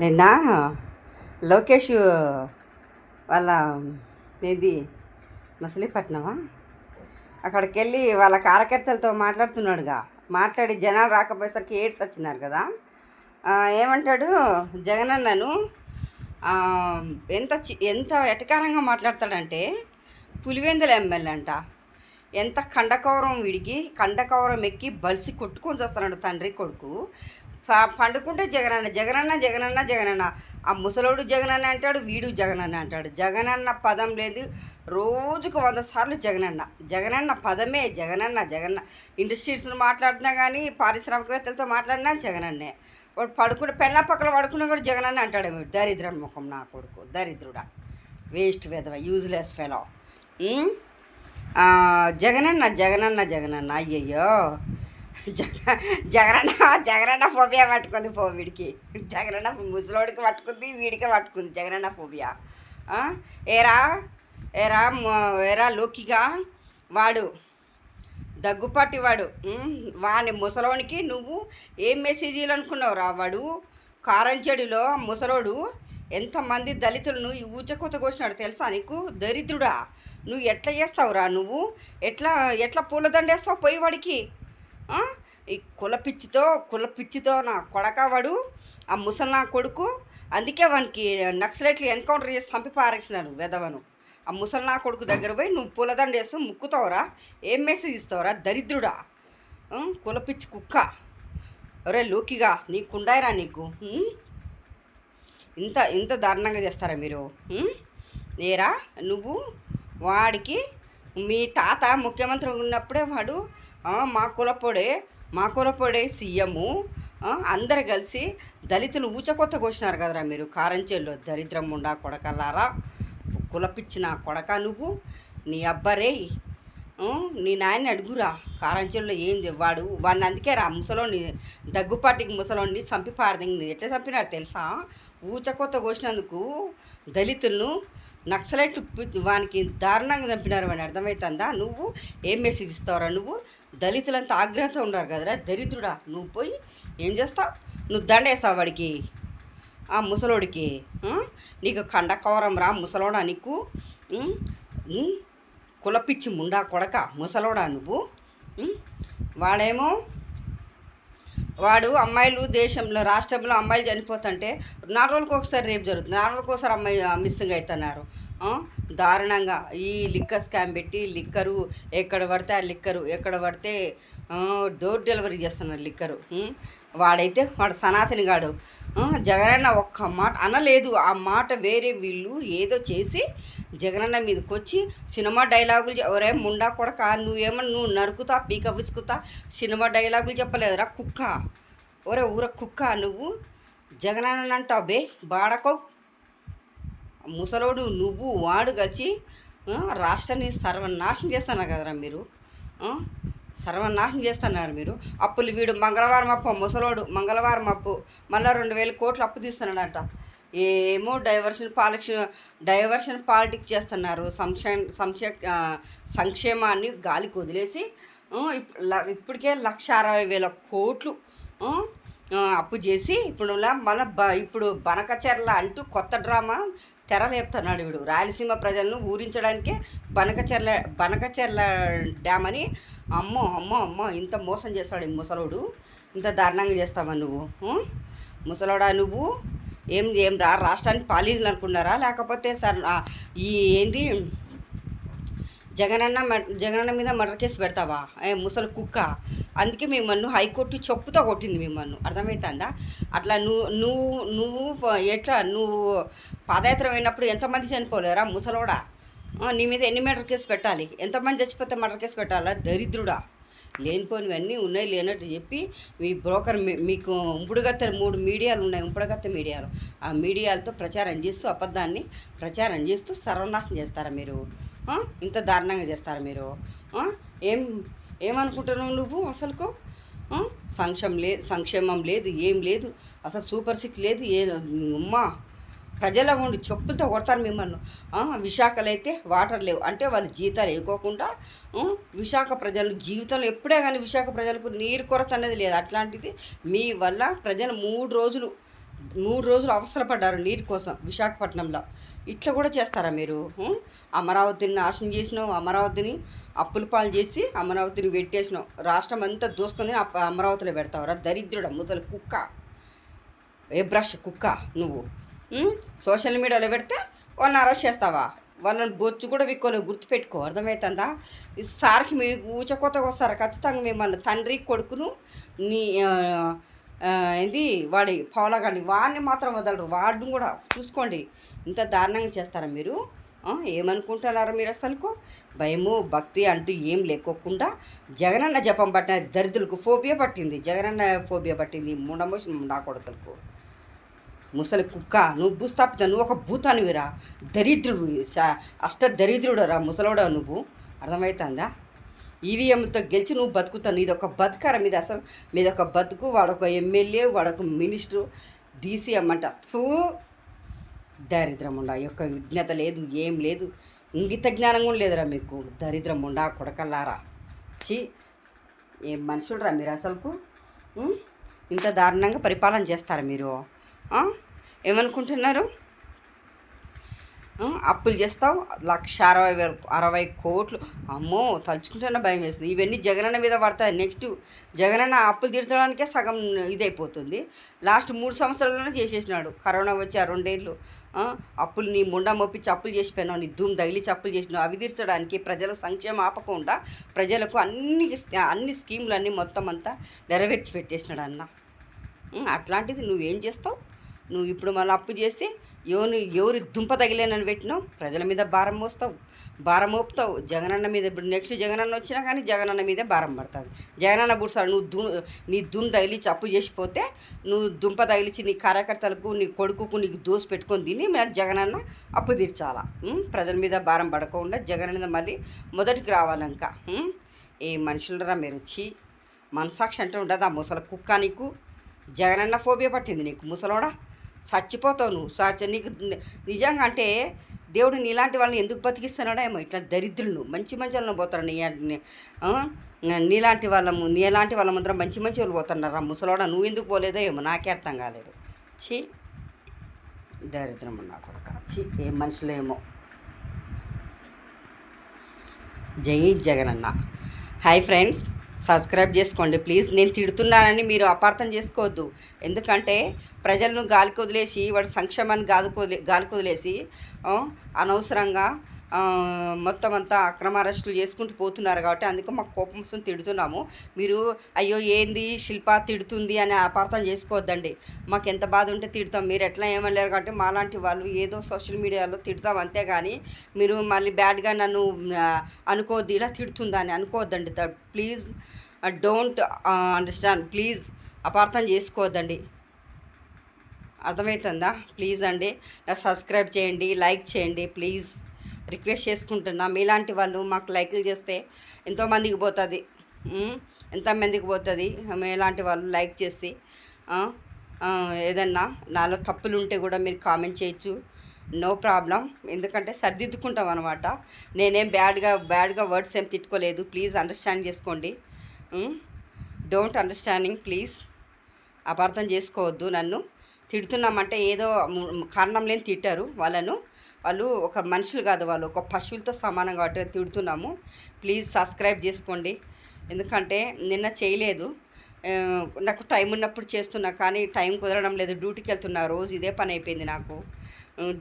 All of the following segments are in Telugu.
నిన్న లోకేష్ వాళ్ళ ఏది మచిలీపట్నమా అక్కడికి వెళ్ళి వాళ్ళ కార్యకర్తలతో మాట్లాడుతున్నాడుగా. మాట్లాడి జనాలు రాకపోయేసరికి ఏడ్స్ వచ్చినారు కదా. ఏమంటాడు జగనన్నను ఎంత ఎటకారంగా మాట్లాడతాడంటే, పులివెందుల ఎమ్మెల్యే అంట. ఎంత కండకవరం వీడికి, కండకవరం ఎక్కి బలిసి కొట్టుకొని చేస్తున్నాడు తండ్రి కొడుకు. పండుకుంటే జగనన్న జగనన్న జగనన్న జగనన్న, ఆ ముసలోడు జగనన్న అంటాడు, వీడు జగనన్న అంటాడు. జగనన్న పదం లేదు. రోజుకు 100 సార్లు జగనన్న జగనన్న పదమే. జగనన్న జగన్న ఇండస్ట్రీస్ను మాట్లాడినా కానీ, పారిశ్రామికవేత్తలతో మాట్లాడినా జగనన్నే. వాడు పడుకుంటే పెళ్ళ పక్కన పడుకున్నా కూడా జగనన్న అంటాడు. దరిద్రం ముఖం నా కొడుకు, దరిద్రుడా, వేస్ట్ వెధవ, యూజ్లెస్ ఫెలో. జగనన్న జగనన్న జగనన్న అయ్యయ్యో, జగనన్న జగనన్న ఫోబియా పట్టుకుంది వీడికి. జగనన్న ముసలోడికి పట్టుకుంది, వీడికే పట్టుకుంది జగనన్న ఫోబియా. ఏరా ఏరా ఏరా లోకిగా వాడు దగ్గుపాటి వాడు, వాని ముసలోనికి నువ్వు ఏం మెసేజీలు అనుకున్నావురా? వాడు కారంచెడులో ముసలోడు ఎంతమంది దళితులను ఈ ఊచకొత కోసినాడు తెలుసా నీకు? దరిద్రుడా, నువ్వు ఎట్లా చేస్తావురా? నువ్వు ఎట్లా ఎట్లా పూలదండేస్తావు పోయి వాడికి? ఈ కులపిచ్చితో నా కొడక వాడు, ఆ ముసలి నా కొడుకు. అందుకే వానికి నక్సలైట్లు ఎన్కౌంటర్ చేసి చంపి పారేసినారు వెధవను. ఆ ముసలి నా కొడుకు దగ్గర పోయి నువ్వు పూలదండ వేస్తూ ముక్కుతావురా? ఏం మెసేజ్ ఇస్తావురా దరిద్రుడా, కులపిచ్చి కుక్క? ఒరే లోకిగా, నీకుండాయిరా నీకు? ఇంత ఇంత దారుణంగా చేస్తారా మీరు? ఏరా నువ్వు వాడికి, మీ తాత ముఖ్యమంత్రి ఉన్నప్పుడే వాడు మా కులపోడే సీఎము, అందరు కలిసి దళితులు ఊచకొత్త కోసినారు కదరా మీరు కారంచేల్లో. దరిద్రం ఉండా కొడకల్లారా, కులపిచ్చిన కొడక నువ్వు. నీ అబ్బరే, నీ నాయన్ని అడుగురా కారంచెల్లో ఏం వాడిని అందుకే రా ముసలోని, దగ్గుపాటికి ముసలోని చంపి పారదింగి. ఎట్లా చంపినారు తెలుసా? ఊచకొత్త కోసినందుకు దళితులను నక్సలైట్లు వానికి దారుణంగా చంపినారు అని అర్థమవుతుందా? నువ్వు ఏం మెసేజ్ ఇస్తావురా? నువ్వు దళితులంతా ఆగ్రహంతో ఉన్నారు కదరా దరిద్రుడా. నువ్వు పోయి ఏం చేస్తావు? నువ్వు దండేస్తావు వాడికి, ఆ ముసలోడికి. నీకు కండకవరం రా ముసలోడా నీకు? కులపిచ్చి ముండా కొడక ముసలోడా నువ్వు. వాడు అమ్మాయిలు దేశంలో రాష్ట్రంలో అమ్మాయిలు చనిపోతుంటే 4 రోజులకు ఒకసారి రేపు జరుగుతుంది, 4 రోజులకు ఒకసారి అమ్మాయి మిస్సింగ్ అవుతున్నారు. దారుణంగా ఈ లిక్కర్ స్కామ్ పెట్టి లిక్కరు ఎక్కడ పడితే ఆ లిక్కరు, ఎక్కడ పడితే డోర్ డెలివరీ చేస్తున్నారు లిక్కరు. వాడు సనాతని గాడు. జగనన్న ఒక్క మాట అనలేదు. ఆ మాట వేరే వీళ్ళు ఏదో చేసి జగనన్న మీదకి వచ్చి సినిమా డైలాగులు, ఎవరే ముండా కొడక, నువ్వు నరుకుతా పీక విసుకుతా సినిమా డైలాగులు చెప్పలేదురా కుక్క? ఒరే ఊర కుక్క, నువ్వు జగనన్న అంటావు బే బాడకో. ముసలోడు నువ్వు వాడు కలిసి రాష్ట్రాన్ని సర్వనాశనం చేస్తున్నారు కదరా మీరు. సర్వనాశనం చేస్తున్నారు మీరు. అప్పులు వీడు మంగళవారం అప్పు, ముసలోడు మంగళవారం అప్పు, మళ్ళీ 2,000 కోట్లు అప్పు తీస్తున్నాడంట. ఏమో డైవర్షన్ పాలిటిక్స్ చేస్తున్నారు. సంక్షేమాన్ని గాలికి వదిలేసి ఇప్పటికే 1,60,000 కోట్లు అప్పు చేసి ఇప్పుడు బనకచెర్ల అంటూ కొత్త డ్రామా తెరలేపుతున్నాడు వీడు. రాయలసీమ ప్రజలను ఊరించడానికే బనకచెర్ల డ్యామ్ అని. అమ్మో అమ్మో అమ్మో, ఇంత మోసం చేస్తాడు ఈ ముసలోడు. ఇంత దారుణంగా చేస్తావా నువ్వు? ముసలోడా నువ్వు ఏం రాష్ట్రాన్ని పాలించాలి అనుకున్నారా? లేకపోతే సార్ ఈ ఏంది జగనన్న మీద మర్డర్ కేసు పెడతావా ముసలి కుక్క? అందుకే మిమ్మల్ని హైకోర్టు చెప్పుతో కొట్టింది మిమ్మల్ని, అర్థమవుతుందా? అట్లా నువ్వు పాదయాత్ర అయినప్పుడు ఎంతమంది చనిపోలేరా ముసలోడా? నీ మీద ఎన్ని మర్డర్ కేసు పెట్టాలి? ఎంతమంది చచ్చిపోతే మర్డర్ కేసు పెట్టాలా దరిద్రుడా? లేనిపోయినవన్నీ ఉన్నాయి లేనట్టు చెప్పి మీ బ్రోకర్ మీకు ఉంపుడుగత్త 3 మీడియాలు ఉన్నాయి, ఉంపుడుగత్త మీడియాలు. ఆ మీడియాలతో ప్రచారం చేస్తూ అబద్ధాన్ని ప్రచారం చేస్తూ సర్వనాశనం చేస్తారా మీరు? ఇంత దారుణంగా చేస్తారా మీరు? ఏమనుకుంటున్నావు నువ్వు అసలుకు? సంక్షేమం లేదు, ఏం లేదు, అసలు సూపర్ సిక్స్ లేదు. అమ్మా ప్రజల ఉండి చెప్పులతో కొడతారు మిమ్మల్ని. విశాఖలో అయితే వాటర్ లేవు అంటే వాళ్ళు జీతాలు వేయకోకుండా విశాఖ ప్రజలు జీవితంలో ఎప్పుడే కానీ విశాఖ ప్రజలకు నీరు కొరత అనేది లేదు. అట్లాంటిది మీ వల్ల ప్రజలు 3 రోజులు 3 రోజులు అవసరపడ్డారు నీరు కోసం విశాఖపట్నంలో. ఇట్లా కూడా చేస్తారా మీరు? అమరావతిని నాశనం చేసినావు, అమరావతిని అప్పుల పాలు చేసి అమరావతిని పెట్టేసినావు, రాష్ట్రం అంతా దోసుకొని అమరావతిలో పెడతావురా దరిద్రుడ ముసలి కుక్క, ఏ బ్రష్ కుక్క నువ్వు. సోషల్ మీడియాలో పెడితే వాళ్ళని అరెస్ట్ చేస్తావా? వాళ్ళని బొచ్చు కూడా విక్కోలేదు, గుర్తుపెట్టుకో, అర్థమవుతుందా? ఈసారికి మీరు ఊచకోతకు వస్తారు ఖచ్చితంగా. మిమ్మల్ని తండ్రి కొడుకును నీ ఏంది వాడి పౌలగాని వాడిని మాత్రం వదలరు, వాడిని కూడా చూసుకోండి. ఇంత దారుణంగా చేస్తారా మీరు? ఏమనుకుంటున్నారా మీరు? అసలుకు భయము భక్తి అంటూ ఏం లేకోకుండా జగనన్న జపం పట్టిన దరిద్రులకు ఫోబియా పట్టింది, జగనన్న ఫోబియా పట్టింది, ముండా కొడుకులకు. ముసలి కుక్క నువ్వు భూస్థాపిత, నువ్వు ఒక భూతానివిరా, దరిద్రుడు, దరిద్రుడు ముసలోడా నువ్వు, అర్థమవుతుందా? ఈవీఎంలతో గెలిచి నువ్వు బతుకుతావు, నీదొక బతుకారా మీద, అసలు మీదొక బతుకు, వాడొక ఎమ్మెల్యే, వాడొక మినిస్టరు, డీసీఎం అంట. దరిద్రం ఉండా, యొక్క విజ్ఞత లేదు, ఏం లేదు, ఇంగిత జ్ఞానం కూడా లేదురా మీకు, దరిద్రం ఉండా కొడకల్లారా. ఏం మనుషులరా మీరు అసలుకు? ఇంత దారుణంగా పరిపాలన చేస్తారా మీరు? ఏమనుకుంటున్నారు? అప్పులు చేస్తావు 1,60,000 కోట్లు, అమ్మో తలుచుకుంటున్న భయం వేస్తుంది. ఇవన్నీ జగనన్న మీద పడతాయి. నెక్స్ట్ జగనన్న అప్పులు తీర్చడానికే సగం ఇదైపోతుంది. లాస్ట్ 3 సంవత్సరాల్లోనే చేసేసినాడు. కరోనా వచ్చి 2 ఏళ్ళు అప్పులు నీ ముండా మొప్పించి అప్పులు చేసిపోయినావు, నీ ధూమ్ తగిలిచి అప్పులు చేసినావు. అవి తీర్చడానికి ప్రజల సంక్షేమం ఆపకుండా ప్రజలకు అన్ని స్కీములు అన్నీ మొత్తం అంతా నెరవేర్చి పెట్టేసినాడు అన్న. అట్లాంటిది నువ్వేం చేస్తావు? నువ్వు ఇప్పుడు మళ్ళీ అప్పు చేసి ఎవరి దుంప తగిలేనని పెట్టినావు, ప్రజల మీద భారం మోపుతావు. జగనన్న మీద ఇప్పుడు నెక్స్ట్ జగనన్న వచ్చినా కానీ జగనన్న మీదే భారం పడుతుంది. జగనన్న బుడ్సాడు నీ దుమ్ తగిలిచి అప్పు చేసిపోతే, నువ్వు దుంప తగిలిచి నీ కార్యకర్తలకు నీ కొడుకుకు నీకు దోసి పెట్టుకొని తిని మేము జగనన్న అప్పు తీర్చాలా. ప్రజల మీద భారం పడకుండా జగనన్న మళ్ళీ మొదటికి రావాలంక. ఏ మనుషులరా మీరు? వచ్చి మనసాక్షి అంటే ఉండదు ఆ ముసలి కుక్క. నీకు జగనన్న ఫోబియా పట్టింది నీకు, ముసలోడా చచ్చిపోతావు నువ్వు. నీకు నిజంగా అంటే దేవుడు నీలాంటి వాళ్ళని ఎందుకు బతికిస్తున్నాడో ఏమో. ఇట్లా దరిద్రులు మంచి వాళ్ళని పోతారు, నీలాంటి వాళ్ళ ముందర మంచి వాళ్ళు పోతున్నారు. ఆ ముసలోడా నువ్వు ఎందుకు పోలేదో ఏమో, నాకే అర్థం కాలేదు. దరిద్రం ఉన్నా కొడక, ఏం మనుషులేమో. జై జగనన్న. హాయ్ ఫ్రెండ్స్, సబ్స్క్రైబ్ చేసుకోండి ప్లీజ్. నేను తిడుతున్నానని మీరు అపార్థం చేసుకోవద్దు. ఎందుకంటే ప్రజలను గాలికి వదిలేసి, వాడు సంక్షేమాన్ని గాలికి వదిలేసి అనవసరంగా మొత్తం అంతా అక్రమ అరెస్టులు చేసుకుంటూ పోతున్నారు. కాబట్టి అందుకే మాకు కోపం వస్తుంది, తిడుతున్నాము. మీరు అయ్యో ఏంది శిల్ప తిడుతుంది అని అపార్థం చేసుకోవద్దండి. మాకు ఎంత బాధ ఉంటే తిడతాం. మీరు ఎట్లా ఏమలేరు కాబట్టి మాలాంటి వాళ్ళు ఏదో సోషల్ మీడియాలో తిడతాం అంతేగాని మీరు మళ్ళీ బ్యాడ్గా నన్ను అనుకోవద్దు, ఇలా తిడుతుందని అనుకోవద్దండి. ప్లీజ్ డోంట్ అండర్స్టాండ్, ప్లీజ్ అపార్థం చేసుకోవద్దండి, అర్థమవుతుందా? ప్లీజ్ అండి నాకు సబ్స్క్రైబ్ చేయండి, లైక్ చేయండి ప్లీజ్, రిక్వెస్ట్ చేసుకుంటున్నా. మీలాంటి వాళ్ళు మాకు లైక్లు చేస్తే ఎంతోమందికి పోతుంది, మీలాంటి వాళ్ళు లైక్ చేసి ఏదన్నా నాలో తప్పులు ఉంటే కూడా మీరు కామెంట్ చేయొచ్చు, నో ప్రాబ్లం. ఎందుకంటే సర్దిద్దుకుంటాం అనమాట. నేనేం బ్యాడ్గా వర్డ్స్ ఏం తిట్టుకోలేదు, ప్లీజ్ అండర్స్టాండ్ చేసుకోండి. డోంట్ అండర్స్టాండింగ్ ప్లీజ్, అపార్థం చేసుకోవద్దు. నన్ను తిడుతున్నామంటే ఏదో కారణం లేని తిట్టారు వాళ్ళు ఒక మనుషులు కాదు, వాళ్ళు ఒక పశువులతో సమానం కాబట్టి తిడుతున్నాము. ప్లీజ్ సబ్స్క్రైబ్ చేసుకోండి. ఎందుకంటే నిన్న చేయలేదు, నాకు టైం ఉన్నప్పుడు చేస్తున్నా కానీ టైం కుదరడం లేదు, డ్యూటీకి వెళ్తున్నా, రోజు ఇదే పని అయిపోయింది నాకు.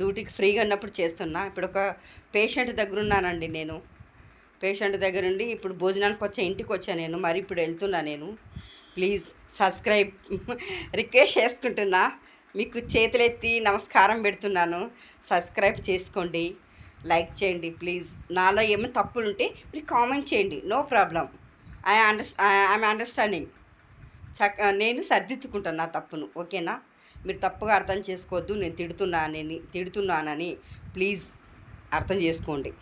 డ్యూటీకి ఫ్రీగా ఉన్నప్పుడు చేస్తున్నా. ఇప్పుడు ఒక పేషెంట్ దగ్గర ఉన్నానండి నేను, పేషెంట్ దగ్గర ఉండి ఇప్పుడు భోజనానికి ఇంటికి వచ్చా నేను, మరి ఇప్పుడు వెళ్తున్నా నేను. ప్లీజ్ సబ్స్క్రైబ్ రిక్వెస్ట్ చేసుకుంటున్నా, మీకు చేతులెత్తి నమస్కారం పెడుతున్నాను. సబ్స్క్రైబ్ చేసుకోండి, లైక్ చేయండి ప్లీజ్. నాలో ఏమైనా తప్పులు ఉంటే మీరు కామెంట్ చేయండి, నో ప్రాబ్లం. I'm understanding. నేను సర్దిద్దుకుంటాను నా తప్పును, ఓకేనా? మీరు తప్పుగా అర్థం చేసుకోవద్దు, నేను తిడుతున్నానని ప్లీజ్ అర్థం చేసుకోండి.